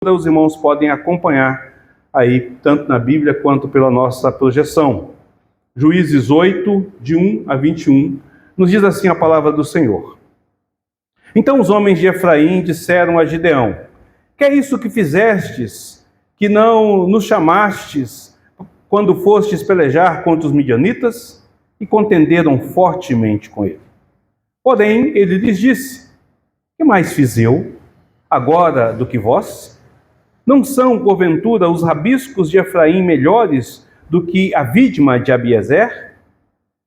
Os irmãos podem acompanhar aí, tanto na Bíblia quanto pela nossa projeção. Juízes 8, de 1 a 21, nos diz assim a palavra do Senhor. Então os homens de Efraim disseram a Gideão: que é isso que fizestes, que não nos chamastes quando fostes pelejar contra os midianitas? E contenderam fortemente com ele. Porém, ele lhes disse: que mais fiz eu, agora do que vós? Não são, porventura, os rabiscos de Efraim melhores do que a vidma de Abiezer?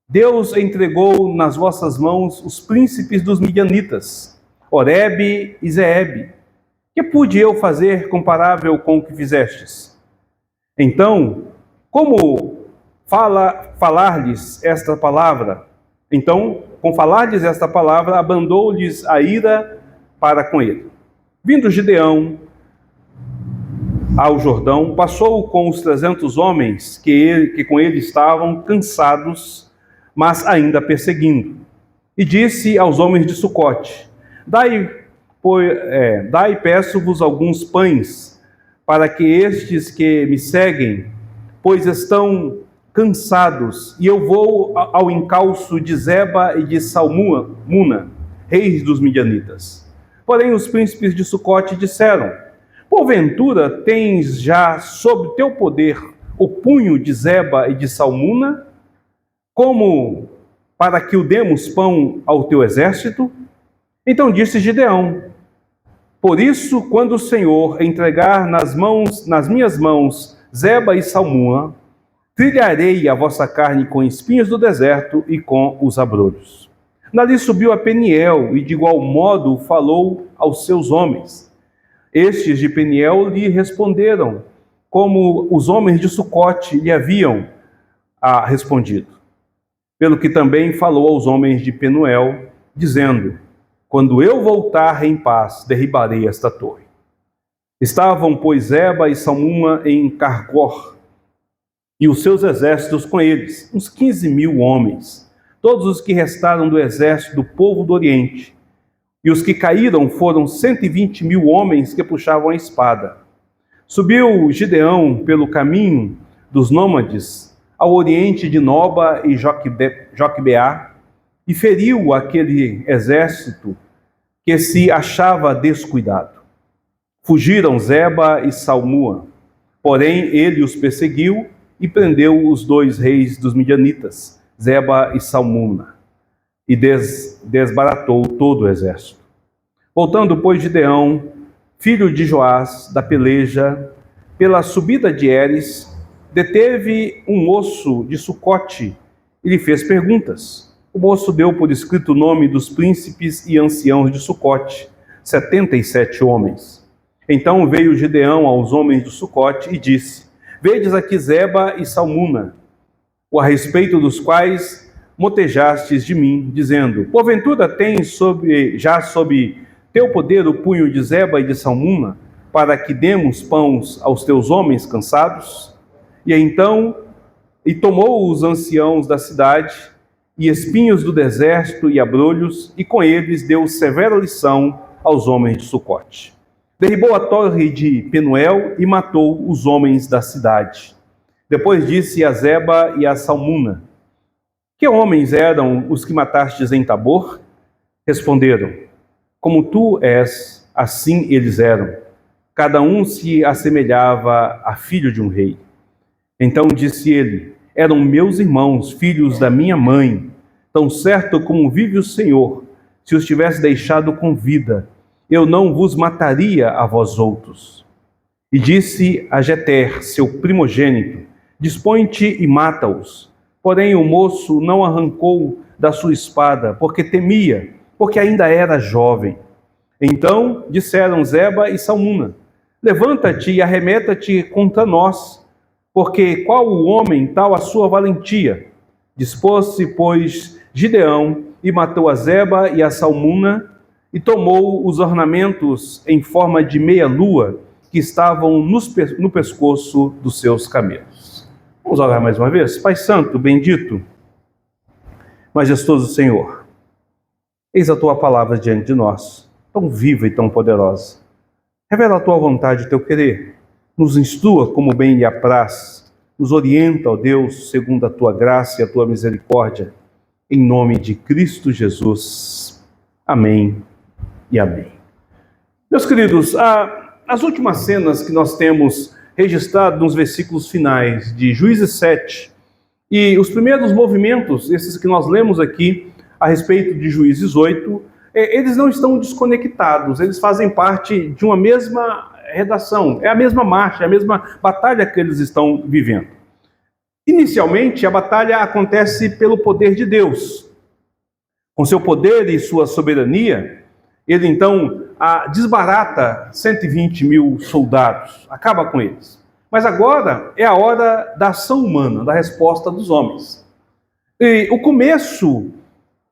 Deus entregou nas vossas mãos os príncipes dos midianitas, Oreb e Zeebe. Que pude eu fazer comparável com o que fizestes? Então, como falar-lhes esta palavra? Então, com falar-lhes esta palavra, abrandou-lhes a ira para com ele. Vindo Gideão ao Jordão, passou com os 300 homens que com ele estavam, cansados, mas ainda perseguindo. E disse aos homens de Sucote: Dai, peço-vos alguns pães, para que estes que me seguem, pois estão cansados, e eu vou ao encalço de Zeba e de Salmuna, reis dos midianitas. Porém os príncipes de Sucote disseram: porventura tens já sob teu poder o punho de Zeba e de Salmuna, como para que o demos pão ao teu exército? Então disse Gideão: por isso, quando o Senhor entregar nas minhas mãos Zeba e Salmuna, trilharei a vossa carne com espinhos do deserto e com os abrolhos. Dali subiu a Peniel e de igual modo falou aos seus homens. Estes de Peniel lhe responderam, como os homens de Sucote lhe haviam respondido. Pelo que também falou aos homens de Penuel, dizendo: quando eu voltar em paz, derribarei esta torre. Estavam, pois, Zeba e Salmuna em Carcor, e os seus exércitos com eles, uns 15.000 homens, todos os que restaram do exército do povo do Oriente. E os que caíram foram 120.000 homens que puxavam a espada. Subiu Gideão pelo caminho dos nômades ao oriente de Noba e Joquebeá e feriu aquele exército que se achava descuidado. Fugiram Zeba e Salmua, porém ele os perseguiu e prendeu os 2 reis dos midianitas, Zeba e Salmuna, e desbaratou todo o exército. Voltando, pois, Gideão, filho de Joás, da peleja, pela subida de Heres, deteve um moço de Sucote e lhe fez perguntas. O moço deu por escrito o nome dos príncipes e anciãos de Sucote, 77 homens. Então veio Gideão aos homens de Sucote e disse: vedes aqui Zeba e Salmuna, a respeito dos quais motejastes de mim, dizendo: porventura tens já sob teu poder o punho de Zeba e de Salmuna, para que demos pães aos teus homens cansados? E tomou os anciãos da cidade, e espinhos do deserto e abrolhos, e com eles deu severa lição aos homens de Sucote. Derribou a torre de Penuel e matou os homens da cidade. Depois disse a Zeba e a Salmuna: que homens eram os que matastes em Tabor? Responderam: como tu és, assim eles eram. Cada um se assemelhava a filho de um rei. Então disse ele: eram meus irmãos, filhos da minha mãe. Tão certo como vive o Senhor, se os tivesse deixado com vida, eu não vos mataria a vós outros. E disse a Jeter, seu primogênito: dispõe-te e mata-os. Porém o moço não arrancou da sua espada, porque temia, porque ainda era jovem. Então disseram Zeba e Salmuna: levanta-te e arremeta-te contra nós, porque qual o homem, tal a sua valentia? Dispôs-se, pois, Gideão e matou a Zeba e a Salmuna, e tomou os ornamentos em forma de meia-lua que estavam no pescoço dos seus camelos. Vamos orar mais uma vez? Pai Santo, bendito, majestoso Senhor, eis a tua palavra diante de nós, tão viva e tão poderosa. Revela a tua vontade e teu querer. Nos instrua como bem lhe apraz. Nos orienta, ó Deus, segundo a tua graça e a tua misericórdia. Em nome de Cristo Jesus. Amém e amém. Meus queridos, as últimas cenas que nós temos registrado nos versículos finais de Juízes 7 e os primeiros movimentos, esses que nós lemos aqui a respeito de Juízes 8, eles não estão desconectados, eles fazem parte de uma mesma redação, é a mesma marcha, é a mesma batalha que eles estão vivendo. Inicialmente, a batalha acontece pelo poder de Deus. Com seu poder e sua soberania, ele então desbarata 120 mil soldados, acaba com eles. Mas agora é a hora da ação humana, da resposta dos homens. E o começo,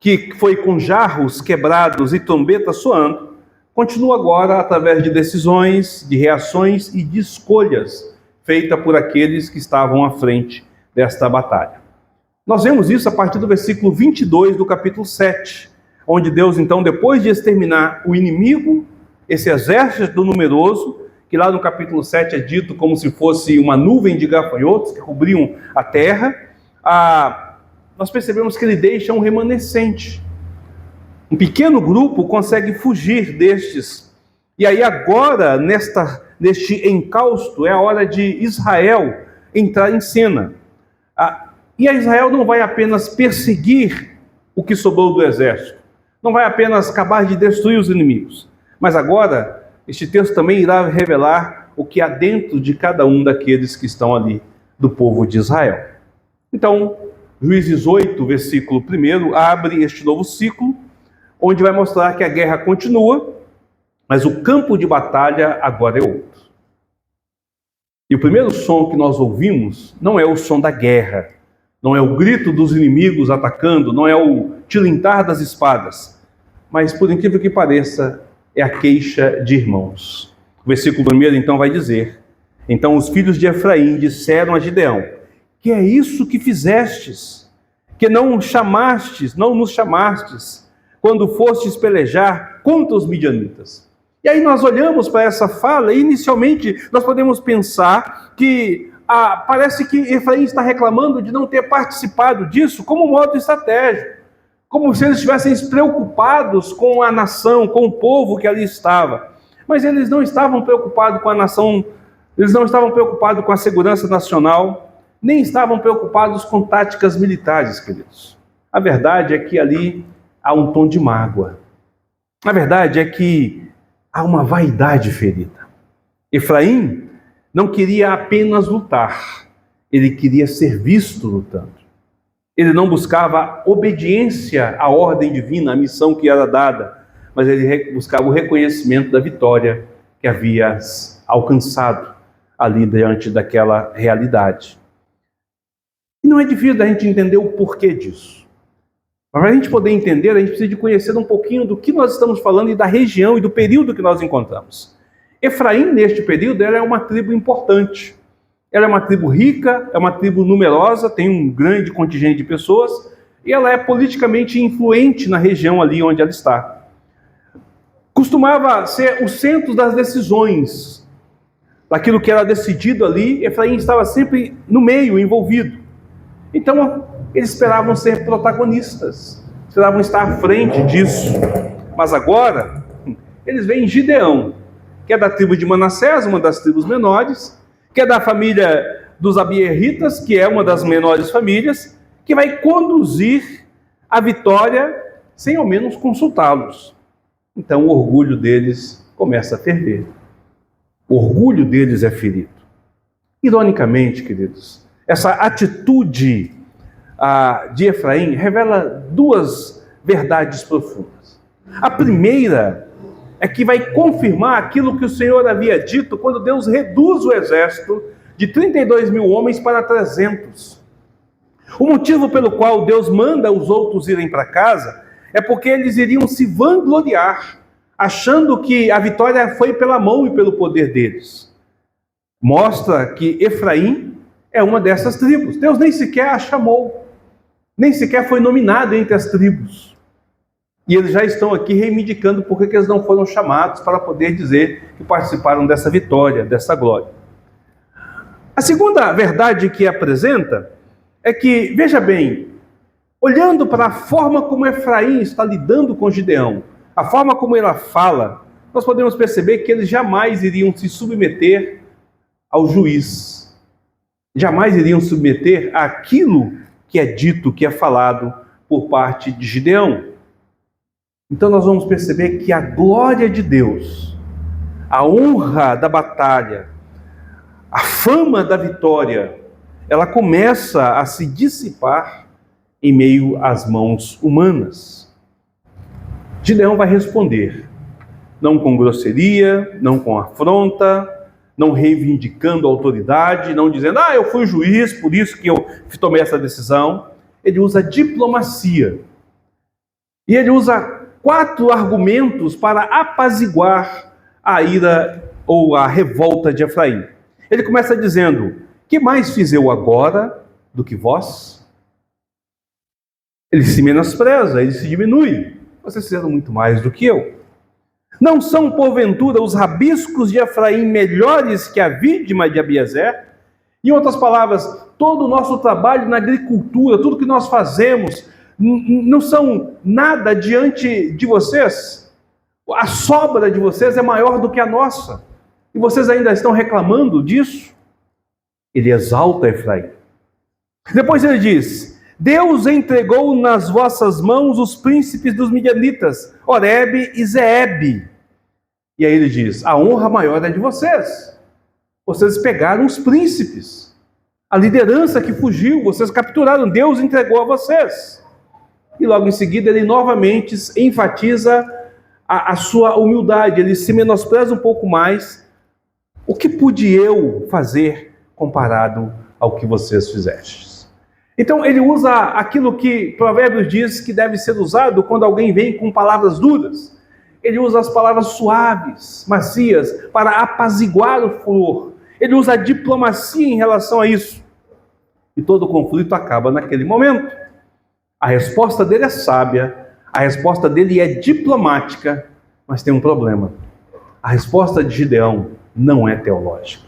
que foi com jarros quebrados e trombetas soando, continua agora através de decisões, de reações e de escolhas feitas por aqueles que estavam à frente desta batalha. Nós vemos isso a partir do versículo 22 do capítulo 7, onde Deus, então, depois de exterminar o inimigo, esse exército numeroso, que lá no capítulo 7 é dito como se fosse uma nuvem de gafanhotos que cobriam a terra, nós percebemos que ele deixa um remanescente. Um pequeno grupo consegue fugir destes. E aí agora, neste encausto, é a hora de Israel entrar em cena. E a Israel não vai apenas perseguir o que sobrou do exército, não vai apenas acabar de destruir os inimigos, mas agora este texto também irá revelar o que há dentro de cada um daqueles que estão ali do povo de Israel. Então, Juízes 8, versículo 1, abre este novo ciclo, onde vai mostrar que a guerra continua, mas o campo de batalha agora é outro. E o primeiro som que nós ouvimos não é o som da guerra, não é o grito dos inimigos atacando, não é o tilintar das espadas, mas, por incrível que pareça, é a queixa de irmãos. O versículo 1 então vai dizer: então os filhos de Efraim disseram a Gideão: que é isso que fizestes? Que não nos chamastes, quando fostes pelejar contra os midianitas? E aí nós olhamos para essa fala e inicialmente nós podemos pensar que parece que Efraim está reclamando de não ter participado disso como modo estratégico, como se eles estivessem preocupados com a nação, com o povo que ali estava. Mas eles não estavam preocupados com a nação, eles não estavam preocupados com a segurança nacional, nem estavam preocupados com táticas militares, queridos. A verdade é que ali há um tom de mágoa. A verdade é que há uma vaidade ferida. Efraim não queria apenas lutar, ele queria ser visto lutando. Ele não buscava obediência à ordem divina, à missão que era dada, mas ele buscava o reconhecimento da vitória que havia alcançado ali diante daquela realidade. E não é difícil a gente entender o porquê disso. Para a gente poder entender, a gente precisa de conhecer um pouquinho do que nós estamos falando e da região e do período que nós encontramos. Efraim, neste período, ela é uma tribo importante. Ela é uma tribo rica, é uma tribo numerosa, tem um grande contingente de pessoas, e ela é politicamente influente na região ali onde ela está. Costumava ser o centro das decisões, daquilo que era decidido ali. Efraim estava sempre no meio, envolvido. Então, eles esperavam ser protagonistas, esperavam estar à frente disso. Mas agora, eles veem Gideão, que é da tribo de Manassés, uma das tribos menores, que é da família dos Abierritas, que é uma das menores famílias, que vai conduzir a vitória sem ao menos consultá-los. Então o orgulho deles começa a ferver. O orgulho deles é ferido. Ironicamente, queridos, essa atitude de Efraim revela duas verdades profundas. A primeira é que vai confirmar aquilo que o Senhor havia dito quando Deus reduz o exército de 32 mil homens para 300. O motivo pelo qual Deus manda os outros irem para casa é porque eles iriam se vangloriar, achando que a vitória foi pela mão e pelo poder deles. Mostra que Efraim é uma dessas tribos. Deus nem sequer a chamou, nem sequer foi nominado entre as tribos. E eles já estão aqui reivindicando por que eles não foram chamados para poder dizer que participaram dessa vitória, dessa glória. A segunda verdade que apresenta é que, veja bem, olhando para a forma como Efraim está lidando com Gideão, a forma como ela fala, nós podemos perceber que eles jamais iriam se submeter ao juiz. Jamais iriam submeter àquilo que é dito, que é falado por parte de Gideão. Então nós vamos perceber que a glória de Deus, a honra da batalha, a fama da vitória, ela começa a se dissipar em meio às mãos humanas. Gideão vai responder, não com grosseria, não com afronta, não reivindicando autoridade, não dizendo, eu fui juiz, por isso que eu tomei essa decisão. Ele usa diplomacia. E ele usa 4 argumentos para apaziguar a ira ou a revolta de Efraim. Ele começa dizendo, que mais fiz eu agora do que vós? Ele se menospreza, ele se diminui. Vocês fizeram muito mais do que eu. Não são, porventura, os rabiscos de Efraim melhores que a vítima de Abiezer? Em outras palavras, todo o nosso trabalho na agricultura, tudo que nós fazemos, não são nada diante de vocês? A sobra de vocês é maior do que a nossa. E vocês ainda estão reclamando disso? Ele exalta Efraim. Depois ele diz, Deus entregou nas vossas mãos os príncipes dos midianitas, Oreb e Zeebe. E aí ele diz, a honra maior é de vocês. Vocês pegaram os príncipes. A liderança que fugiu, vocês capturaram, Deus entregou a vocês. E logo em seguida ele novamente enfatiza a sua humildade, ele se menospreza um pouco mais. O que pude eu fazer comparado ao que vocês fizestes? Então ele usa aquilo que Provérbios diz que deve ser usado quando alguém vem com palavras duras. Ele usa as palavras suaves, macias, para apaziguar o furor. Ele usa a diplomacia em relação a isso. E todo o conflito acaba naquele momento. A resposta dele é sábia, a resposta dele é diplomática, mas tem um problema. A resposta de Gideão não é teológica.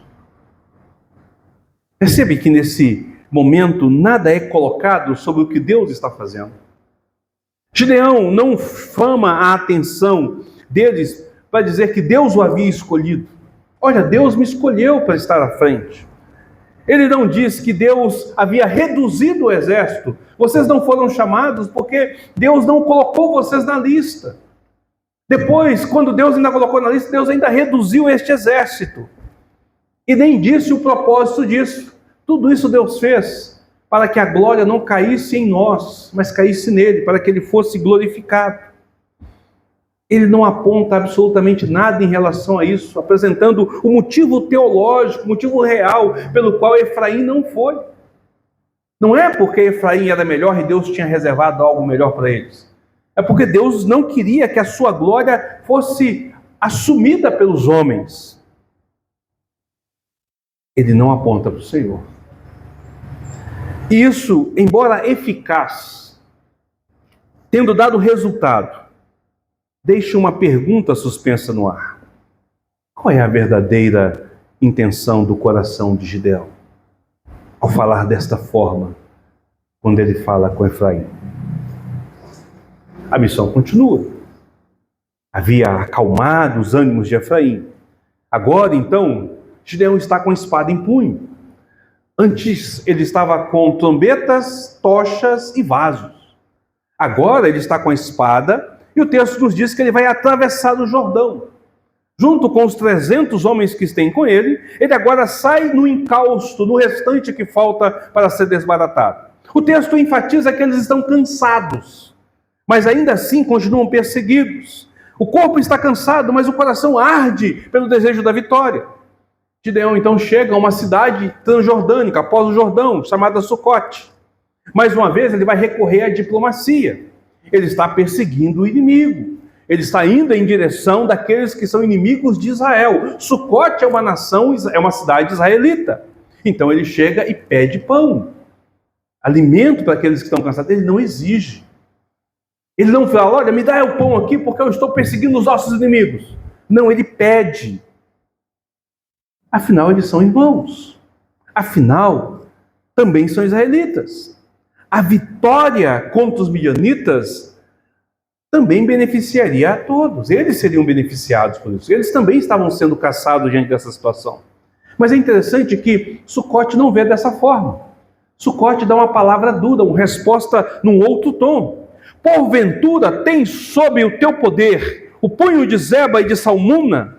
Percebe que nesse momento nada é colocado sobre o que Deus está fazendo. Gideão não chama a atenção deles para dizer que Deus o havia escolhido. Olha, Deus me escolheu para estar à frente. Ele não diz que Deus havia reduzido o exército. Vocês não foram chamados porque Deus não colocou vocês na lista. Depois, quando Deus ainda colocou na lista, Deus ainda reduziu este exército. E nem disse o propósito disso. Tudo isso Deus fez para que a glória não caísse em nós, mas caísse nele, para que ele fosse glorificado. Ele não aponta absolutamente nada em relação a isso, apresentando o motivo teológico, o motivo real pelo qual Efraim não foi. Não é porque Efraim era melhor e Deus tinha reservado algo melhor para eles. É porque Deus não queria que a sua glória fosse assumida pelos homens. Ele não aponta para o Senhor. Isso, embora eficaz, tendo dado resultado, deixa uma pergunta suspensa no ar. Qual é a verdadeira intenção do coração de Gideão ao falar desta forma, quando ele fala com Efraim? A missão continua. Havia acalmado os ânimos de Efraim. Agora, então, Gideão está com a espada em punho. Antes ele estava com trombetas, tochas e vasos. Agora ele está com a espada e o texto nos diz que ele vai atravessar o Jordão. Junto com os 300 homens que estão com ele, ele agora sai no encalço, no restante que falta para ser desbaratado. O texto enfatiza que eles estão cansados, mas ainda assim continuam perseguidos. O corpo está cansado, mas o coração arde pelo desejo da vitória. Gideão então chega a uma cidade transjordânica, após o Jordão, chamada Sucote. Mais uma vez ele vai recorrer à diplomacia. Ele está perseguindo o inimigo. Ele está indo em direção daqueles que são inimigos de Israel. Sucote é uma nação, é uma cidade israelita. Então ele chega e pede pão. Alimento para aqueles que estão cansados. Ele não exige. Ele não fala, olha, me dá o pão aqui porque eu estou perseguindo os nossos inimigos. Não, ele pede. Afinal, eles são irmãos. Afinal, também são israelitas. A vitória contra os midianitas também beneficiaria a todos. Eles seriam beneficiados por isso. Eles também estavam sendo caçados diante dessa situação. Mas é interessante que Sucote não vê dessa forma. Sucote dá uma palavra dura, uma resposta num outro tom. Porventura tens sob o teu poder o punho de Zeba e de Salmuna,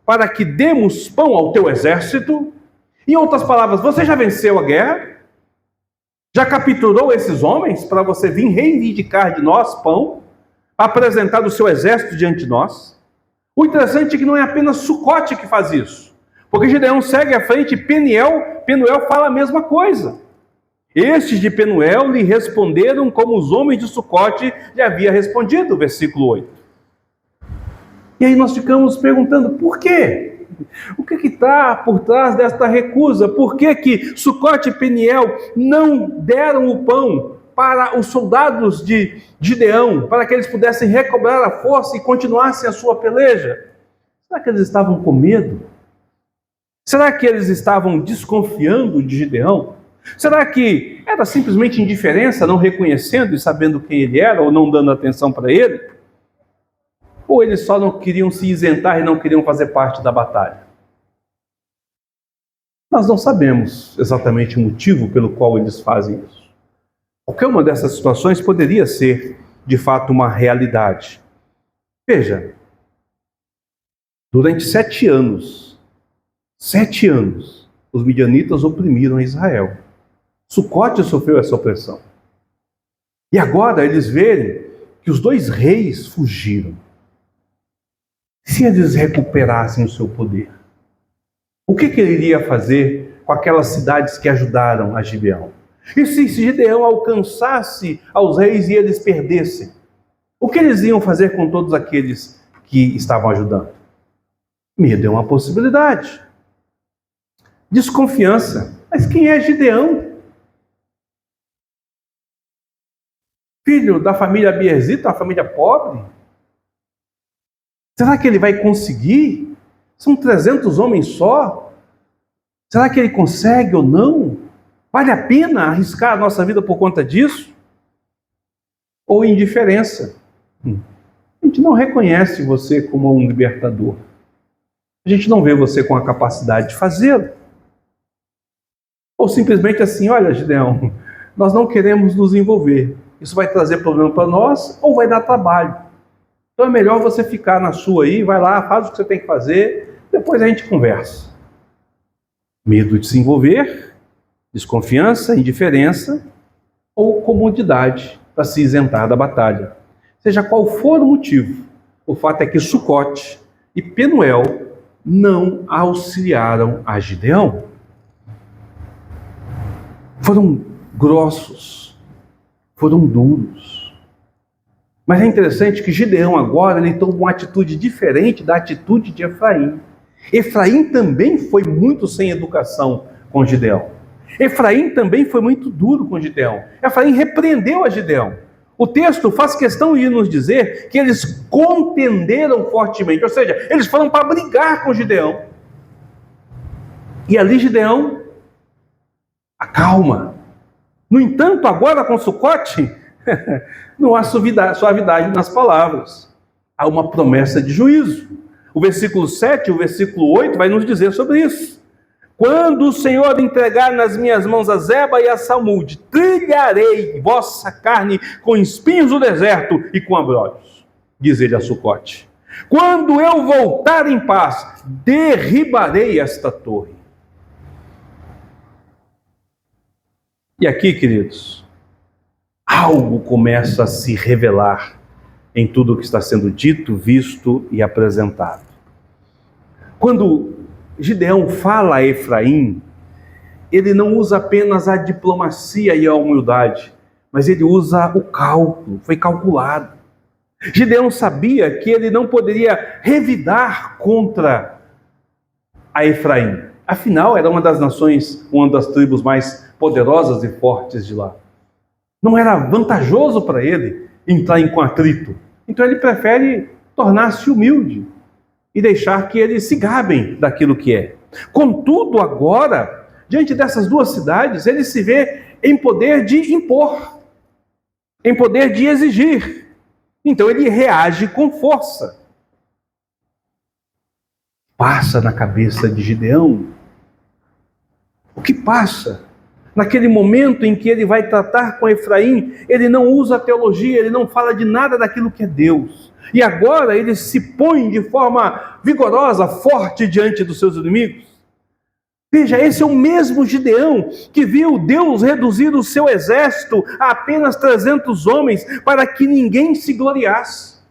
para que demos pão ao teu exército? Em outras palavras, você já venceu a guerra? Já capturou esses homens para você vir reivindicar de nós pão? Apresentar o seu exército diante de nós? O interessante é que não é apenas Sucote que faz isso. Porque Gideão segue à frente e Penuel fala a mesma coisa. Estes de Penuel lhe responderam como os homens de Sucote lhe haviam respondido, versículo 8. E aí nós ficamos perguntando, por quê? O que está por trás desta recusa? Por que Sucote e Penuel não deram o pão para os soldados de Gideão, para que eles pudessem recobrar a força e continuassem a sua peleja? Será que eles estavam com medo? Será que eles estavam desconfiando de Gideão? Será que era simplesmente indiferença, não reconhecendo e sabendo quem ele era, ou não dando atenção para ele? Ou eles só não queriam se isentar e não queriam fazer parte da batalha? Nós não sabemos exatamente o motivo pelo qual eles fazem isso. Qualquer uma dessas situações poderia ser, de fato, uma realidade. Veja, durante 7 anos, os midianitas oprimiram Israel. Sucote sofreu essa opressão. E agora eles verem que os 2 reis fugiram. Se eles recuperassem o seu poder, o que ele iria fazer com aquelas cidades que ajudaram a Gideão? E se Gideão alcançasse aos reis e eles perdessem? O que eles iam fazer com todos aqueles que estavam ajudando? Medo é uma possibilidade. Desconfiança. Mas quem é Gideão? Filho da família Abierzita, uma família pobre? Será que ele vai conseguir? São 300 homens só. Será que ele consegue ou não? Vale a pena arriscar a nossa vida por conta disso? Ou indiferença? A gente não reconhece você como um libertador. A gente não vê você com a capacidade de fazê-lo. Ou simplesmente assim, olha, Gideão, nós não queremos nos envolver. Isso vai trazer problema para nós ou vai dar trabalho. Então é melhor você ficar na sua aí, vai lá, faz o que você tem que fazer, depois a gente conversa. Medo de se envolver, desconfiança, indiferença ou comodidade para se isentar da batalha. Seja qual for o motivo, o fato é que Sucote e Penuel não auxiliaram a Gideão. Foram grossos, foram duros. Mas é interessante que Gideão agora ele toma uma atitude diferente da atitude de Efraim. Efraim também foi muito sem educação com Gideão. Efraim também foi muito duro com Gideão. Efraim repreendeu a Gideão. O texto faz questão de nos dizer que eles contenderam fortemente, ou seja, eles foram para brigar com Gideão. E ali Gideão acalma. No entanto, agora com Sucote, não há suavidade nas palavras. Há uma promessa de juízo. O versículo 7 e o versículo 8 vai nos dizer sobre isso. Quando o Senhor entregar nas minhas mãos a Zeba e a Salmude, trilharei vossa carne com espinhos do deserto e com abrolhos, diz ele a Sucote. Quando eu voltar em paz, derribarei esta torre. E aqui, queridos, algo começa a se revelar em tudo o que está sendo dito, visto e apresentado. Quando Gideão fala a Efraim, ele não usa apenas a diplomacia e a humildade, mas ele usa o cálculo, foi calculado. Gideão sabia que ele não poderia revidar contra a Efraim. Afinal, era uma das nações, uma das tribos mais poderosas e fortes de lá. Não era vantajoso para ele entrar em atrito. Então ele prefere tornar-se humilde e deixar que eles se gabem daquilo que é. Contudo, agora, diante dessas duas cidades, ele se vê em poder de impor, em poder de exigir. Então ele reage com força. Passa na cabeça de Gideão. O que passa? Naquele momento em que ele vai tratar com Efraim, ele não usa a teologia, ele não fala de nada daquilo que é Deus. E agora ele se põe de forma vigorosa, forte diante dos seus inimigos. Veja, esse é o mesmo Gideão que viu Deus reduzir o seu exército a apenas 300 homens para que ninguém se gloriasse.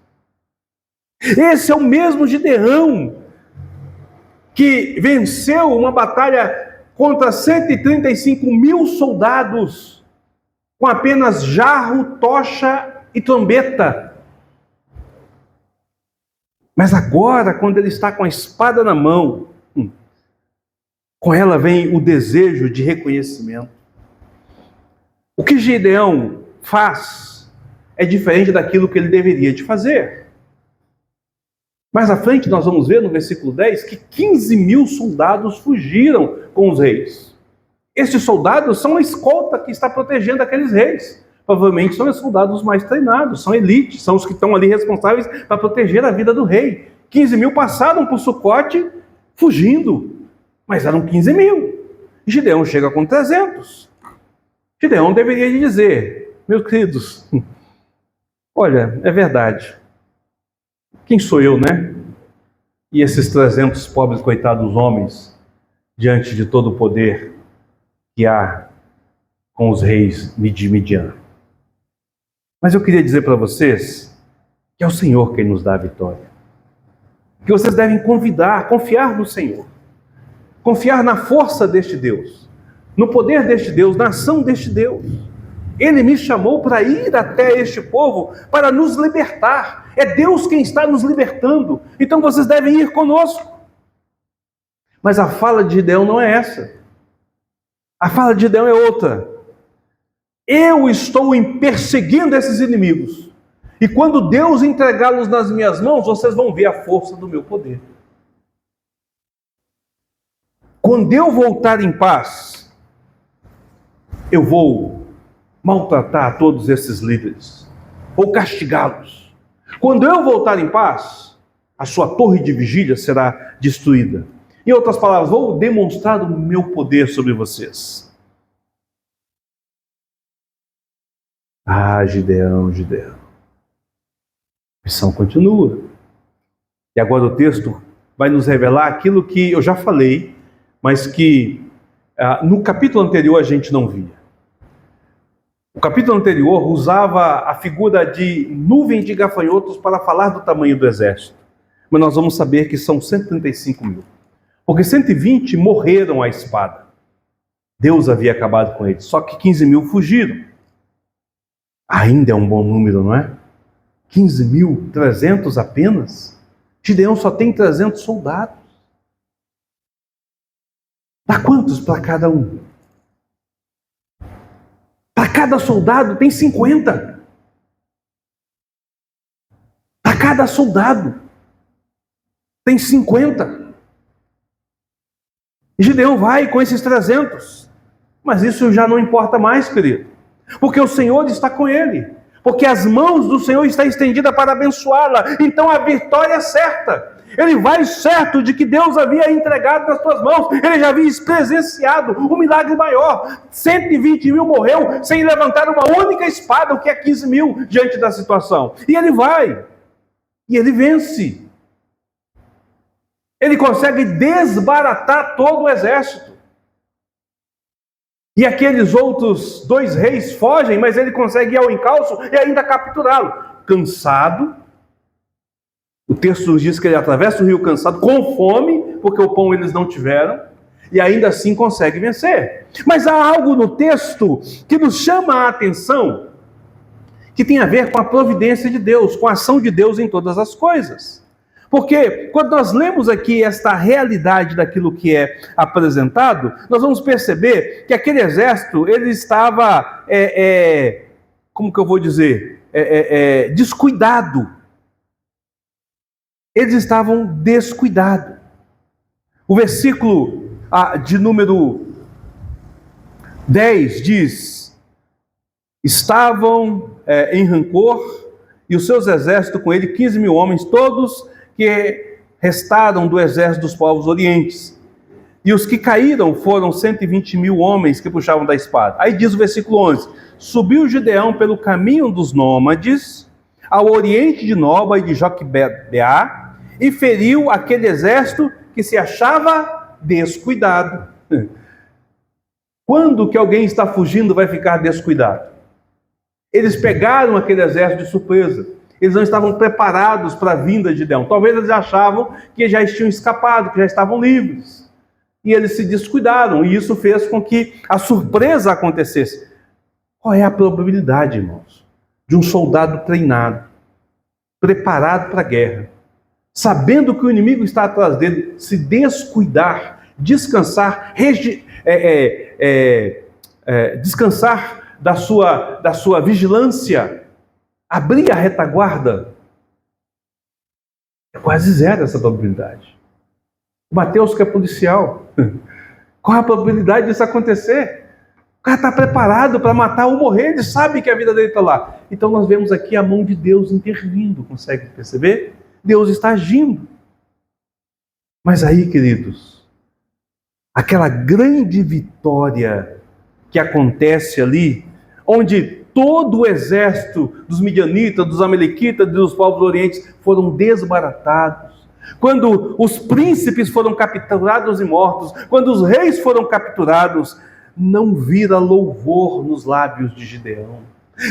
Esse é o mesmo Gideão que venceu uma batalha contra 135 mil soldados com apenas jarro, tocha e trombeta. Mas agora, quando ele está com a espada na mão, com ela vem o desejo de reconhecimento. O que Gideão faz é diferente daquilo que ele deveria de fazer. Mais à frente nós vamos ver no versículo 10 que 15 mil soldados fugiram com os reis. Esses soldados são a escolta que está protegendo aqueles reis. Provavelmente são os soldados mais treinados, são elites, são os que estão ali responsáveis para proteger a vida do rei. 15 mil passaram por Sucote fugindo, mas eram 15 mil. Gideão chega com 300. Gideão deveria dizer: meus queridos, olha, é verdade. Quem sou eu, né? E esses 300 pobres, coitados homens, diante de todo o poder que há com os reis de Midian. Mas eu queria dizer para vocês que é o Senhor quem nos dá a vitória. Que vocês devem confiar no Senhor. Confiar na força deste Deus, no poder deste Deus, na ação deste Deus. Ele me chamou para ir até este povo, para nos libertar. É Deus quem está nos libertando. Então vocês devem ir conosco. Mas a fala de Gideão não é essa. A fala de Gideão é outra. Eu estou perseguindo esses inimigos. E quando Deus entregá-los nas minhas mãos, vocês vão ver a força do meu poder. Quando eu voltar em paz, eu vou maltratar todos esses líderes, ou castigá-los. Quando eu voltar em paz, a sua torre de vigília será destruída. Em outras palavras, vou demonstrar o meu poder sobre vocês. Ah, Gideão. A missão continua. E agora o texto vai nos revelar aquilo que eu já falei, mas que no capítulo anterior a gente não via. O capítulo anterior usava a figura de nuvem de gafanhotos para falar do tamanho do exército. Mas nós vamos saber que são 135 mil. Porque 120 morreram à espada. Deus havia acabado com eles. Só que 15 mil fugiram. Ainda é um bom número, não é? 15.300 apenas? Gideão só tem 300 soldados. Dá quantos para cada um? Para cada soldado tem 50. Para cada soldado tem 50. E Gideão vai com esses 300. Mas isso já não importa mais, querido. Porque o Senhor está com ele. Porque as mãos do Senhor estão estendidas para abençoá-la. Então a vitória é certa. Ele vai certo de que Deus havia entregado nas suas mãos. Ele já havia presenciado um milagre maior. 120 mil morreu sem levantar uma única espada, o que é 15 mil diante da situação. E ele vai. E ele vence. Ele consegue desbaratar todo o exército. E aqueles outros 2 reis fogem, mas ele consegue ir ao encalço e ainda capturá-lo. Cansado. O texto nos diz que ele atravessa o rio cansado, com fome, porque o pão eles não tiveram, e ainda assim consegue vencer. Mas há algo no texto que nos chama a atenção, que tem a ver com a providência de Deus, com a ação de Deus em todas as coisas. Porque quando nós lemos aqui esta realidade daquilo que é apresentado, nós vamos perceber que aquele exército, ele estava, como que eu vou dizer, descuidado. Eles estavam descuidados. O versículo de número 10 diz: estavam em rancor, e os seus exércitos com ele, 15.000 homens, todos que restaram do exército dos povos orientes. E os que caíram foram 120.000 homens que puxavam da espada. Aí diz o versículo 11: subiu Gideão pelo caminho dos nômades, ao oriente de Noba e de Joquebeá, e feriu aquele exército que se achava descuidado. Quando que alguém está fugindo vai ficar descuidado? Eles pegaram aquele exército de surpresa. Eles não estavam preparados para a vinda de Gideão. Talvez eles achavam que já tinham escapado, que já estavam livres. E eles se descuidaram, e isso fez com que a surpresa acontecesse. Qual é a probabilidade, irmãos, de um soldado treinado, preparado para a guerra, sabendo que o inimigo está atrás dele, se descuidar, descansar, descansar da sua vigilância, abrir a retaguarda? É quase zero essa probabilidade. Mateus, que é policial, qual a probabilidade disso acontecer? O cara está preparado para matar ou morrer, ele sabe que a vida dele está lá. Então nós vemos aqui a mão de Deus intervindo, consegue perceber? Deus está agindo. Mas aí, queridos, aquela grande vitória que acontece ali, onde todo o exército dos midianitas, dos amalequitas, dos povos do Oriente foram desbaratados, quando os príncipes foram capturados e mortos, quando os reis foram capturados, não vira louvor nos lábios de Gideão,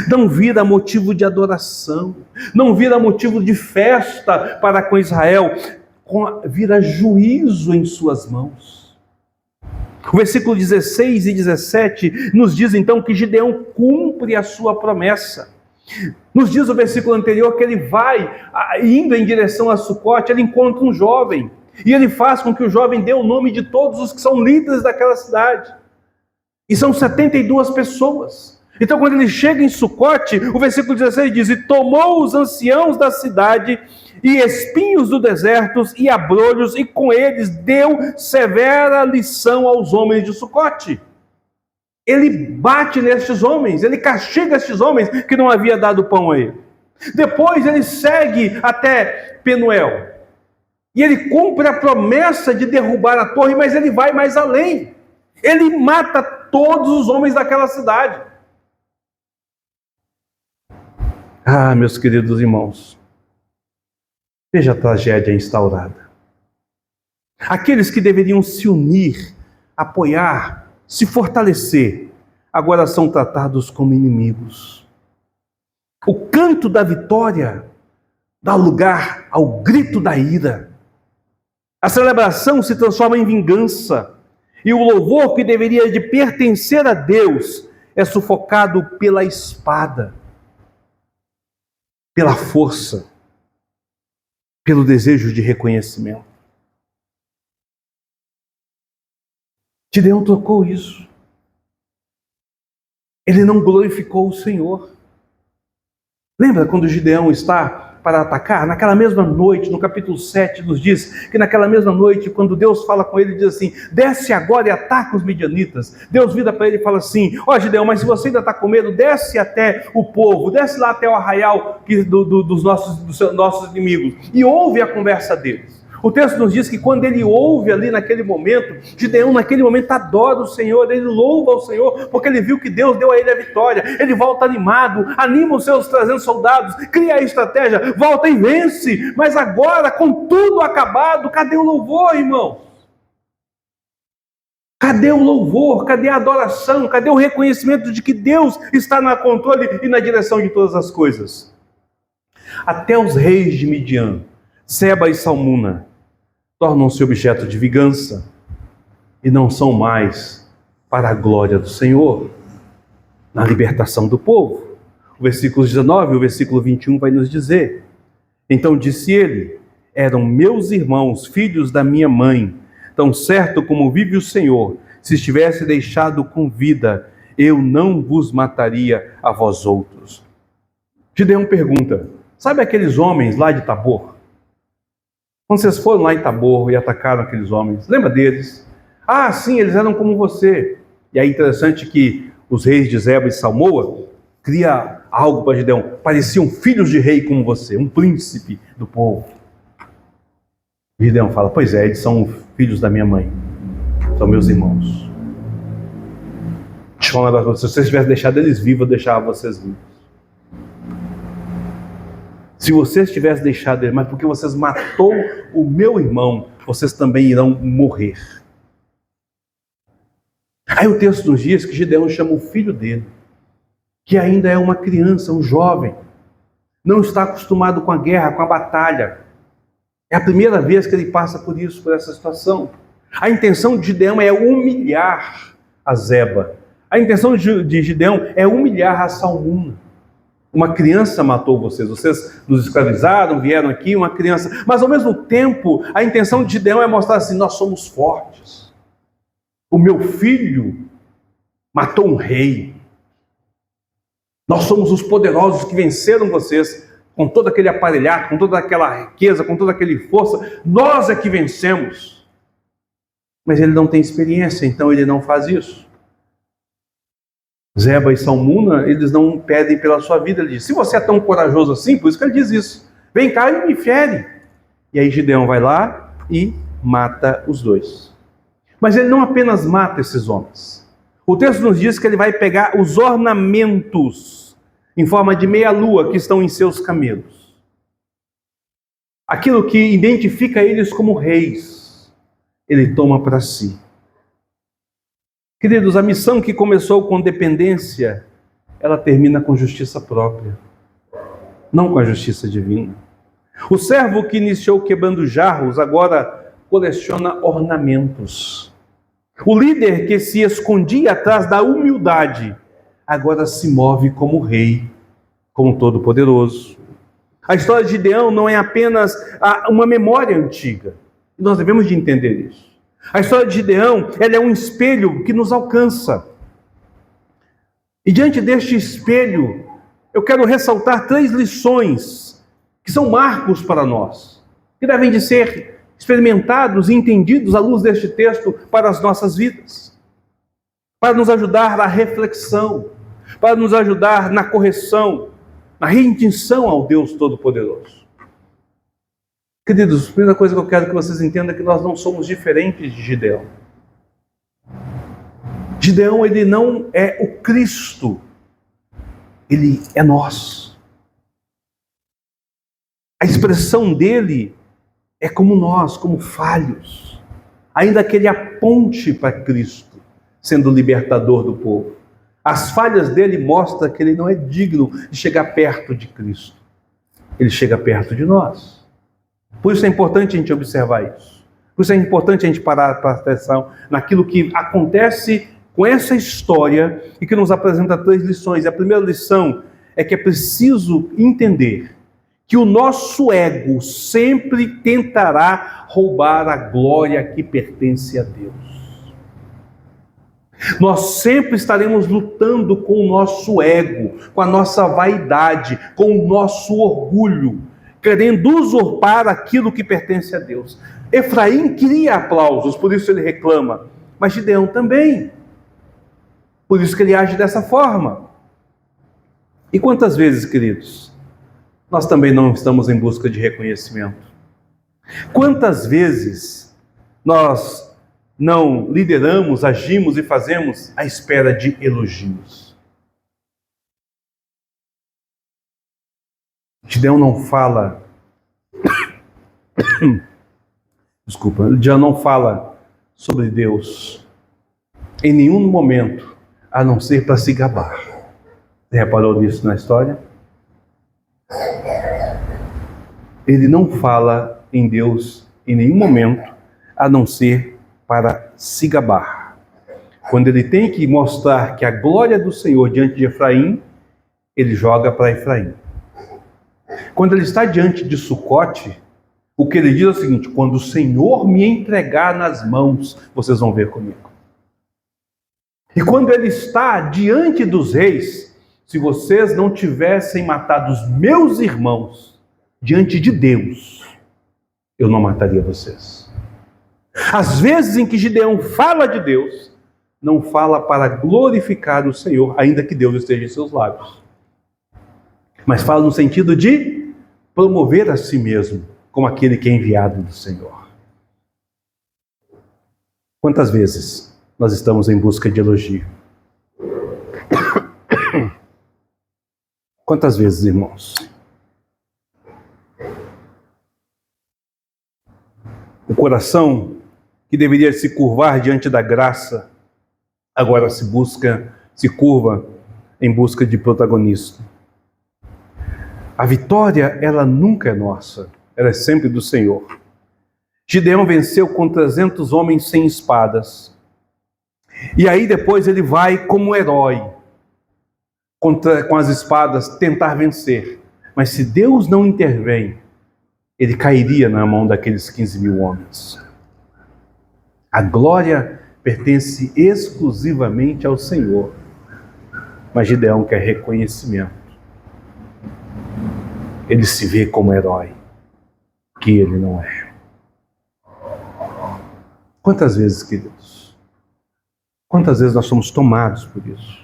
não vira motivo de adoração, não vira motivo de festa para com Israel, vira juízo em suas mãos. O versículo 16 e 17 nos diz então que Gideão cumpre a sua promessa. Nos diz o versículo anterior que ele vai, indo em direção a Sucote, ele encontra um jovem, e ele faz com que o jovem dê o nome de todos os que são líderes daquela cidade. E são 72 pessoas. Então quando ele chega em Sucote, o versículo 16 diz: e tomou os anciãos da cidade, e espinhos do deserto, e abrolhos, e com eles deu severa lição aos homens de Sucote. Ele bate nestes homens, ele castiga estes homens que não havia dado pão a ele. Depois ele segue até Penuel. E ele cumpre a promessa de derrubar a torre, mas ele vai mais além. Ele mata todos os homens daquela cidade. Ah, meus queridos irmãos, veja a tragédia instaurada. Aqueles que deveriam se unir, apoiar, se fortalecer, agora são tratados como inimigos. O canto da vitória dá lugar ao grito da ira. A celebração se transforma em vingança, e o louvor que deveria de pertencer a Deus é sufocado pela espada, pela força, pelo desejo de reconhecimento. Gideão trocou isso. Ele não glorificou o Senhor. Lembra quando Gideão está para atacar? Naquela mesma noite, no capítulo 7, nos diz que naquela mesma noite, quando Deus fala com ele, diz assim: desce agora e ataca os midianitas. Deus vira para ele e fala assim: ó Gideão, mas se você ainda está com medo, desce até o povo, desce lá até o arraial dos nossos inimigos, e ouve a conversa deles. O texto nos diz que quando ele ouve ali naquele momento, Gideão naquele momento adora o Senhor, ele louva o Senhor, porque ele viu que Deus deu a ele a vitória. Ele volta animado, anima os seus 300 soldados, cria a estratégia, volta e vence. Mas agora, com tudo acabado, cadê o louvor, irmão? Cadê o louvor? Cadê a adoração? Cadê o reconhecimento de que Deus está no controle e na direção de todas as coisas? Até os reis de Midian, Seba e Salmuna, tornam-se objeto de vingança e não são mais para a glória do Senhor, na libertação do povo. O versículo 19 e o versículo 21 vai nos dizer: então disse ele: eram meus irmãos, filhos da minha mãe, tão certo como vive o Senhor, se estivesse deixado com vida, eu não vos mataria a vós outros. Gideão pergunta: sabe aqueles homens lá de Tabor? Quando vocês foram lá em Tabor e atacaram aqueles homens, lembra deles? Ah, sim, eles eram como você. E é interessante que os reis de Zeba e Salmoa cria algo para Gideão. Pareciam filhos de rei como você, um príncipe do povo. Gideão fala: pois é, eles são filhos da minha mãe, são meus irmãos. Deixa eu falar um negócio, se vocês tivessem deixado eles vivos, eu deixava vocês vivos. Se vocês tivessem deixado ele, mas porque vocês matou o meu irmão, vocês também irão morrer. Aí o texto nos diz que Gideão chama o filho dele, que ainda é uma criança, um jovem, não está acostumado com a guerra, com a batalha. É a primeira vez que ele passa por isso, por essa situação. A intenção de Gideão é humilhar a Zeba. A intenção de Gideão é humilhar a Salmuna. Uma criança matou vocês, vocês nos escravizaram, vieram aqui, uma criança. Mas ao mesmo tempo, a intenção de Gideão é mostrar assim: nós somos fortes. O meu filho matou um rei. Nós somos os poderosos que venceram vocês, com todo aquele aparelhado, com toda aquela riqueza, com toda aquela força. Nós é que vencemos. Mas ele não tem experiência, então ele não faz isso. Zeba e Salmuna, eles não pedem pela sua vida. Ele diz: se você é tão corajoso assim, por isso que ele diz isso, vem cá e me fere. E aí Gideão vai lá e mata os dois. Mas ele não apenas mata esses homens. O texto nos diz que ele vai pegar os ornamentos em forma de meia-lua que estão em seus camelos. Aquilo que identifica eles como reis, ele toma para si. Queridos, a missão que começou com dependência, ela termina com justiça própria, não com a justiça divina. O servo que iniciou quebrando jarros, agora coleciona ornamentos. O líder que se escondia atrás da humildade, agora se move como rei, como todo-poderoso. A história de Gideão não é apenas uma memória antiga. Nós devemos de entender isso. A história de Gideão, ela é um espelho que nos alcança. E diante deste espelho, eu quero ressaltar 3 lições que são marcos para nós, que devem de ser experimentados e entendidos à luz deste texto para as nossas vidas, para nos ajudar na reflexão, para nos ajudar na correção, na rendição ao Deus Todo-Poderoso. Queridos, a primeira coisa que eu quero que vocês entendam é que nós não somos diferentes de Gideão. Gideão, ele não é o Cristo, ele é nós. A expressão dele é como nós, como falhos, ainda que ele aponte para Cristo, sendo o libertador do povo. As falhas dele mostram que ele não é digno de chegar perto de Cristo. Ele chega perto de nós. Por isso é importante a gente observar isso. Por isso é importante a gente parar para atenção naquilo que acontece com essa história e que nos apresenta 3 lições. A primeira lição é que é preciso entender que o nosso ego sempre tentará roubar a glória que pertence a Deus. Nós sempre estaremos lutando com o nosso ego, com a nossa vaidade, com o nosso orgulho, querendo usurpar aquilo que pertence a Deus. Efraim queria aplausos, por isso ele reclama, mas Gideão também. Por isso que ele age dessa forma. E quantas vezes, queridos, nós também não estamos em busca de reconhecimento? Quantas vezes nós não lideramos, agimos e fazemos à espera de elogios? Gideão não fala, Gideão não fala sobre Deus em nenhum momento, a não ser para se gabar. Você reparou nisso na história? Ele não fala em Deus em nenhum momento, a não ser para se gabar. Quando ele tem que mostrar que a glória do Senhor diante de Efraim, ele joga para Efraim. Quando ele está diante de Sucote, o que ele diz é o seguinte: quando o Senhor me entregar nas mãos, vocês vão ver comigo. E quando ele está diante dos reis, se vocês não tivessem matado os meus irmãos diante de Deus, eu não mataria vocês. Às vezes em que Gideão fala de Deus, não fala para glorificar o Senhor, ainda que Deus esteja em seus lábios, mas fala no sentido de promover a si mesmo como aquele que é enviado do Senhor. Quantas vezes nós estamos em busca de elogio? Quantas vezes, irmãos? O coração que deveria se curvar diante da graça, agora se curva em busca de protagonismo. A vitória, ela nunca é nossa, ela é sempre do Senhor. Gideão venceu com 300 homens sem espadas. E aí depois ele vai como herói, com as espadas, tentar vencer. Mas se Deus não intervém, ele cairia na mão daqueles 15 mil homens. A glória pertence exclusivamente ao Senhor. Mas Gideão quer reconhecimento. Ele se vê como herói, que ele não é. Quantas vezes, queridos? Quantas vezes nós somos tomados por isso?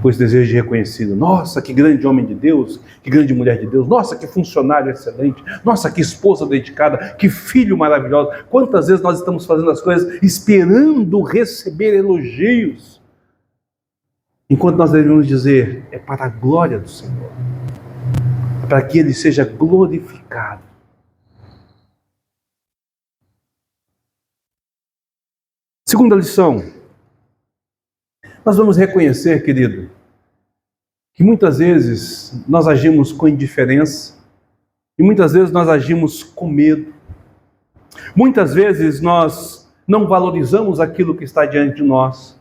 Por esse desejo de reconhecido. Nossa, que grande homem de Deus, que grande mulher de Deus. Nossa, que funcionário excelente. Nossa, que esposa dedicada, que filho maravilhoso. Quantas vezes nós estamos fazendo as coisas esperando receber elogios, enquanto nós devemos dizer, é para a glória do Senhor, é para que Ele seja glorificado. Segunda lição, nós vamos reconhecer, querido, que muitas vezes nós agimos com indiferença e muitas vezes nós agimos com medo. Muitas vezes nós não valorizamos aquilo que está diante de nós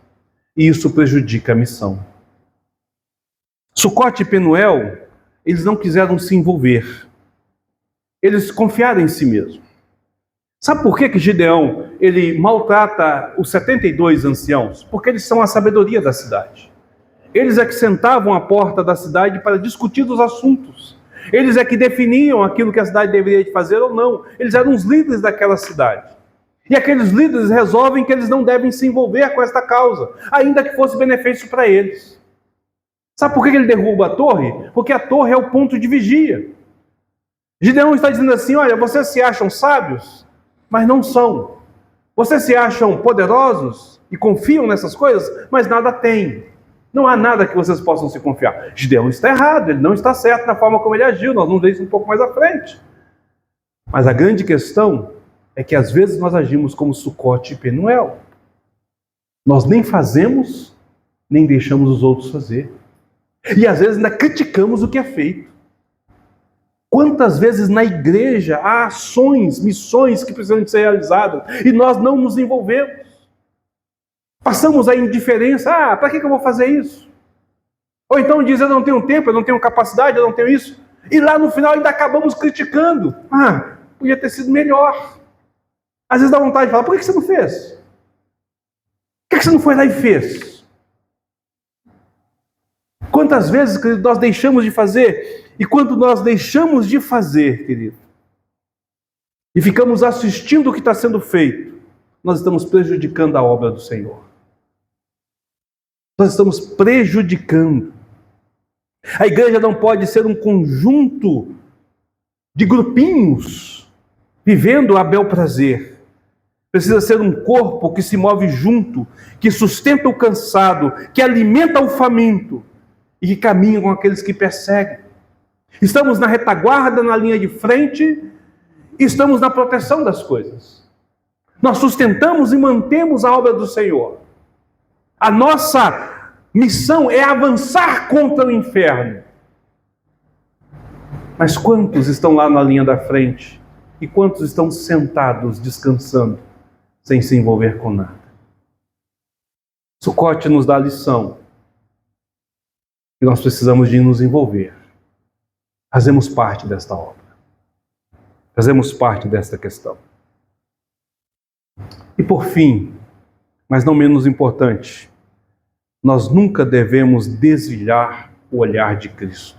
e isso prejudica a missão. Sucote e Penuel, eles não quiseram se envolver. Eles confiaram em si mesmos. Sabe por que Gideão ele maltrata os 72 anciãos? Porque eles são a sabedoria da cidade. Eles é que sentavam à porta da cidade para discutir os assuntos. Eles é que definiam aquilo que a cidade deveria fazer ou não. Eles eram os líderes daquela cidade. E aqueles líderes resolvem que eles não devem se envolver com esta causa, ainda que fosse benefício para eles. Sabe por que ele derruba a torre? Porque a torre é o ponto de vigia. Gideão está dizendo assim, olha, vocês se acham sábios, mas não são. Vocês se acham poderosos e confiam nessas coisas, mas nada têm. Não há nada que vocês possam se confiar. Gideão está errado, ele não está certo na forma como ele agiu, nós vamos ver isso um pouco mais à frente. Mas a grande questão é que às vezes nós agimos como Sucote e Penuel. Nós nem fazemos, nem deixamos os outros fazer. E às vezes ainda criticamos o que é feito. Quantas vezes na igreja há ações, missões que precisam de ser realizadas e nós não nos envolvemos? Passamos a indiferença, para que eu vou fazer isso? Ou então diz, eu não tenho tempo, eu não tenho capacidade, eu não tenho isso. E lá no final ainda acabamos criticando. Podia ter sido melhor. Às vezes dá vontade de falar, por que você não fez? Por que você não foi lá e fez? Quantas vezes, querido, nós deixamos de fazer? E quando nós deixamos de fazer, querido, e ficamos assistindo o que está sendo feito, nós estamos prejudicando a obra do Senhor. Nós estamos prejudicando. A igreja não pode ser um conjunto de grupinhos vivendo a bel prazer. Precisa ser um corpo que se move junto, que sustenta o cansado, que alimenta o faminto e que caminha com aqueles que perseguem. Estamos na retaguarda, na linha de frente, e estamos na proteção das coisas. Nós sustentamos e mantemos a obra do Senhor. A nossa missão é avançar contra o inferno. Mas quantos estão lá na linha da frente? E quantos estão sentados, descansando, sem se envolver com nada? Sucote nos dá a lição que nós precisamos de nos envolver. Fazemos parte desta obra. Fazemos parte desta questão. E por fim, mas não menos importante, nós nunca devemos desviar o olhar de Cristo.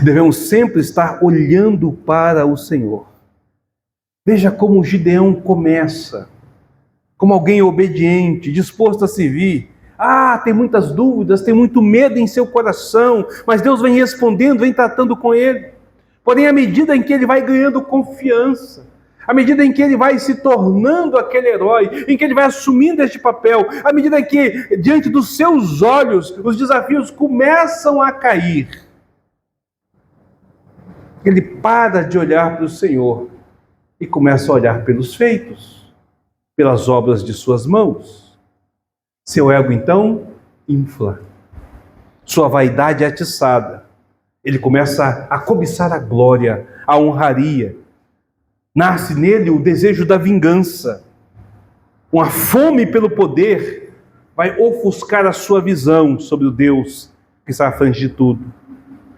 Devemos sempre estar olhando para o Senhor. Veja como Gideão começa, como alguém obediente, disposto a servir. Tem muitas dúvidas, tem muito medo em seu coração, mas Deus vem respondendo, vem tratando com ele. Porém, à medida em que ele vai ganhando confiança, à medida em que ele vai se tornando aquele herói, em que ele vai assumindo este papel, à medida em que, diante dos seus olhos, os desafios começam a cair, ele para de olhar para o Senhor e começa a olhar pelos feitos, pelas obras de suas mãos. Seu ego, então, infla. Sua vaidade é atiçada. Ele começa a cobiçar a glória, a honraria. Nasce nele o desejo da vingança. Uma fome pelo poder vai ofuscar a sua visão sobre o Deus que está à frente de tudo.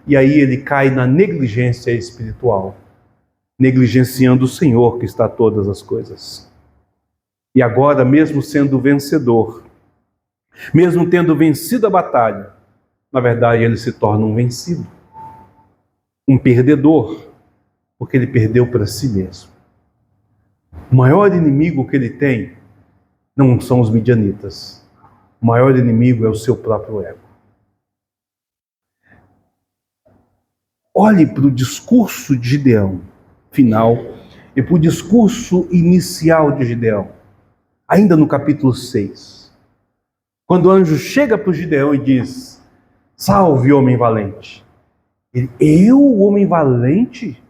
E aí ele cai na negligência espiritual, negligenciando o Senhor que está a todas as coisas. E agora, mesmo sendo vencedor, mesmo tendo vencido a batalha, na verdade ele se torna um vencido, um perdedor, porque ele perdeu para si mesmo. O maior inimigo que ele tem não são os midianitas. O maior inimigo é o seu próprio ego. Olhe para o discurso de Gideão final e para o discurso inicial de Gideão, ainda no capítulo 6. Quando o anjo chega para o Gideão e diz: salve, homem valente. Ele: eu, homem valente?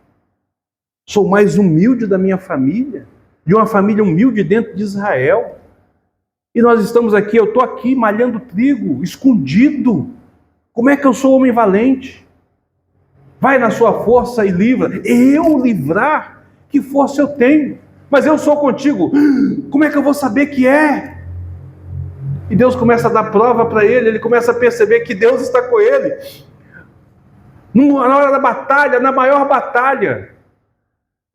Sou mais humilde da minha família, de uma família humilde dentro de Israel. E nós estamos aqui, eu estou aqui malhando trigo, escondido. Como é que eu sou homem valente? Vai na sua força e livra. Eu livrar? Que força eu tenho? Mas eu sou contigo. Como é que eu vou saber que é? E Deus começa a dar prova para ele, ele começa a perceber que Deus está com ele. Na hora da batalha, na maior batalha,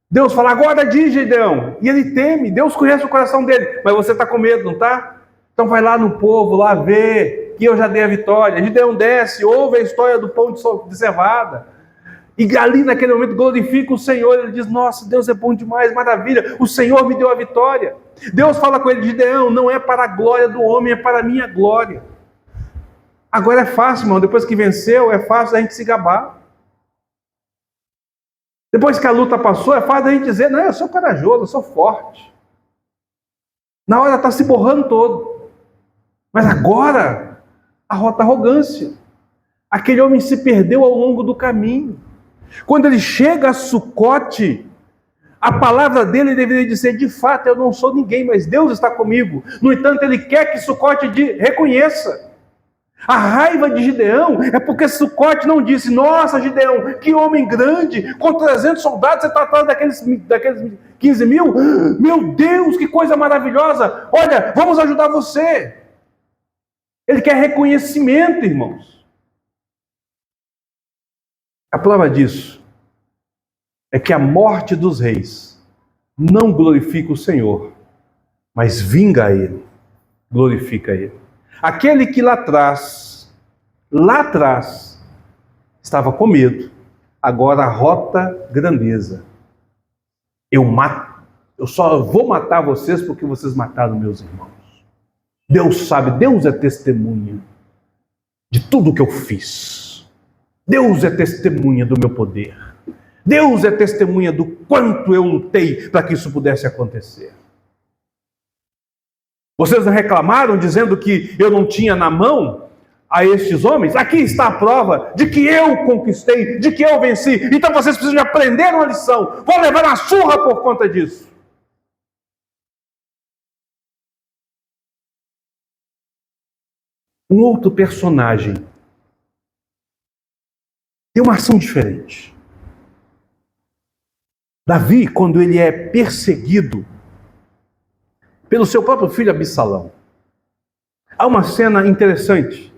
Deus fala: agora diz, Gideão. E ele teme, Deus conhece o coração dele. Mas você está com medo, não está? Então vai lá no povo, lá ver que eu já dei a vitória. Gideão desce, ouve a história do pão de cevada. E ali naquele momento glorifica o Senhor. Ele diz: nossa, Deus é bom demais, maravilha. O Senhor me deu a vitória. Deus fala com ele: Gideão, não é para a glória do homem, é para a minha glória. Agora é fácil, irmão, depois que venceu, é fácil a gente se gabar. Depois que a luta passou, é fácil a gente dizer: não, eu sou corajoso, eu sou forte. Na hora está se borrando todo. Mas agora, a rota arrogância. Aquele homem se perdeu ao longo do caminho. Quando ele chega a Sucote, a palavra dele deveria dizer: de fato, eu não sou ninguém, mas Deus está comigo. No entanto, ele quer que Sucote reconheça. A raiva de Gideão é porque Sucote não disse: nossa, Gideão, que homem grande, com 300 soldados, você está atrás daqueles 15 mil? Meu Deus, que coisa maravilhosa! Olha, vamos ajudar você. Ele quer reconhecimento, irmãos. A prova disso é que a morte dos reis não glorifica o Senhor, mas vinga a ele, glorifica ele. Aquele que lá atrás, estava com medo, agora rota grandeza. Eu só vou matar vocês porque vocês mataram meus irmãos. Deus sabe, Deus é testemunha de tudo que eu fiz. Deus é testemunha do meu poder. Deus é testemunha do quanto eu lutei para que isso pudesse acontecer. Vocês reclamaram dizendo que eu não tinha na mão a estes homens? Aqui está a prova de que eu conquistei, de que eu venci. Então vocês precisam de aprender uma lição. Vou levar uma surra por conta disso. Um outro personagem tem uma ação diferente. Davi, quando ele é perseguido pelo seu próprio filho Absalão, há uma cena interessante.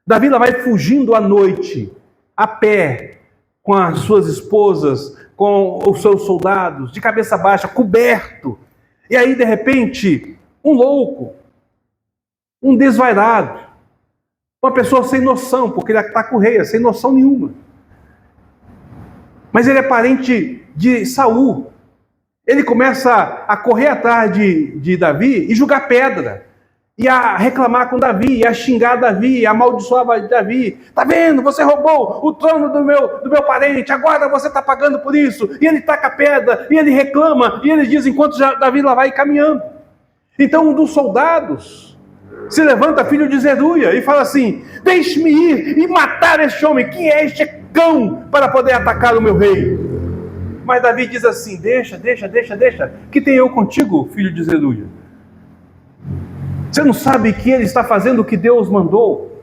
Davi lá vai fugindo à noite, a pé, com as suas esposas, com os seus soldados, de cabeça baixa, coberto. E aí, de repente, um louco, um desvairado, Uma pessoa sem noção, porque ele ataca o rei, sem noção nenhuma. Mas ele é parente de Saul. Ele começa a correr atrás de Davi e jogar pedra. E a reclamar com Davi, e a xingar Davi, e a amaldiçoar Davi. Tá vendo? Você roubou o trono do meu parente, agora você está pagando por isso. E ele taca pedra, e ele reclama, e ele diz enquanto Davi lá vai caminhando. Então um dos soldados se levanta, filho de Zeruia, e fala assim: deixe-me ir e matar este homem, que é este cão, para poder atacar o meu rei. Mas Davi diz assim: deixa, que tenho eu contigo, filho de Zeruia. Você não sabe que ele está fazendo o que Deus mandou?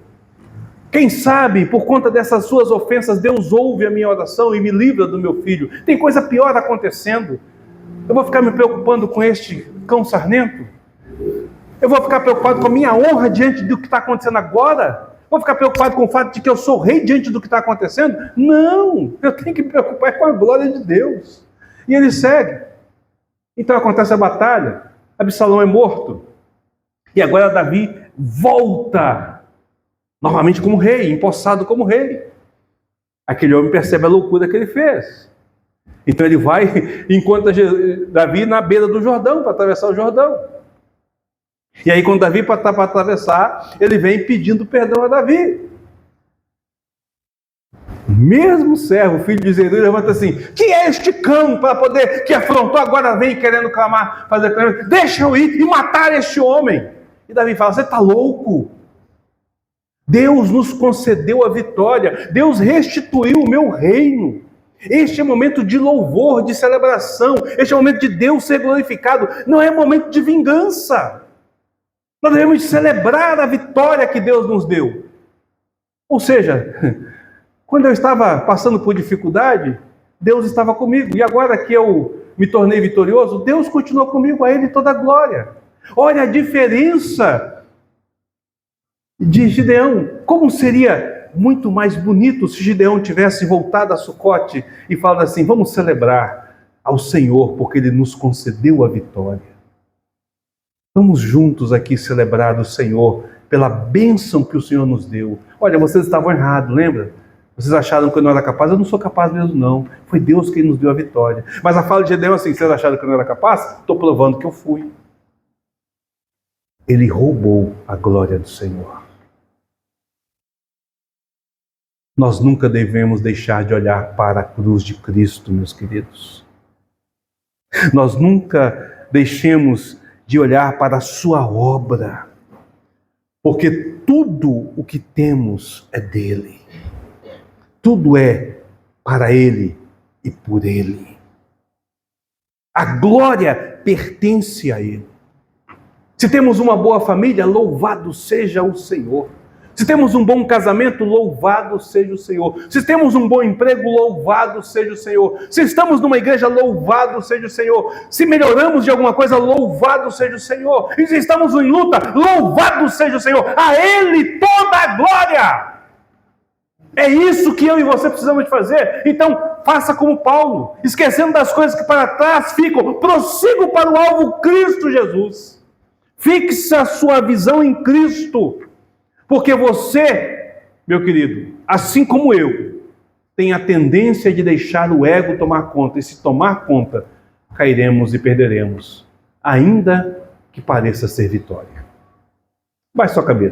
Quem sabe, por conta dessas suas ofensas, Deus ouve a minha oração e me livra do meu filho. Tem coisa pior acontecendo. Eu vou ficar me preocupando com este cão sarnento? Eu vou ficar preocupado com a minha honra diante do que está acontecendo agora? Vou ficar preocupado com o fato de que eu sou rei diante do que está acontecendo? Não, eu tenho que me preocupar com a glória de Deus. E ele segue. Então acontece a batalha, Absalão é morto. E agora Davi volta novamente como rei, empossado como rei. Aquele homem percebe a loucura que ele fez. Então ele vai, encontra Davi na beira do Jordão, para atravessar o Jordão. E aí quando Davi está para atravessar, ele vem pedindo perdão a Davi. O mesmo servo, filho de Zeruia, levanta assim: que é este cão para poder, que afrontou, agora vem querendo clamar, fazer clamar, deixa eu ir e matar este homem. E Davi fala: você está louco? Deus nos concedeu a vitória, Deus restituiu o meu reino. Este é momento de louvor, de celebração, este é momento de Deus ser glorificado, não é momento de vingança. Nós devemos celebrar a vitória que Deus nos deu. Ou seja, quando eu estava passando por dificuldade, Deus estava comigo. E agora que eu me tornei vitorioso, Deus continuou comigo, a Ele toda a glória. Olha a diferença de Gideão. Como seria muito mais bonito se Gideão tivesse voltado a Sucote e falado assim: vamos celebrar ao Senhor, porque Ele nos concedeu a vitória. Vamos juntos aqui celebrar o Senhor pela bênção que o Senhor nos deu. Olha, vocês estavam errados, lembra? Vocês acharam que eu não era capaz? Eu não sou capaz mesmo, não. Foi Deus quem nos deu a vitória. Mas a fala de Gideão é assim: vocês acharam que eu não era capaz? Estou provando que eu fui. Ele roubou a glória do Senhor. Nós nunca devemos deixar de olhar para a cruz de Cristo, meus queridos. Nós nunca deixemos de olhar para a sua obra, porque tudo o que temos é dele. Tudo é para Ele e por Ele. A glória pertence a Ele. Se temos uma boa família, louvado seja o Senhor. Se temos um bom casamento, louvado seja o Senhor. Se temos um bom emprego, louvado seja o Senhor. Se estamos numa igreja, louvado seja o Senhor. Se melhoramos de alguma coisa, louvado seja o Senhor. E se estamos em luta, louvado seja o Senhor. A Ele toda a glória. É isso que eu e você precisamos de fazer. Então, faça como Paulo, esquecendo das coisas que para trás ficam, prossiga para o alvo, Cristo Jesus. Fixe a sua visão em Cristo, porque você, meu querido, assim como eu, tem a tendência de deixar o ego tomar conta, e se tomar conta, cairemos e perderemos, ainda que pareça ser vitória. Baixe sua cabeça.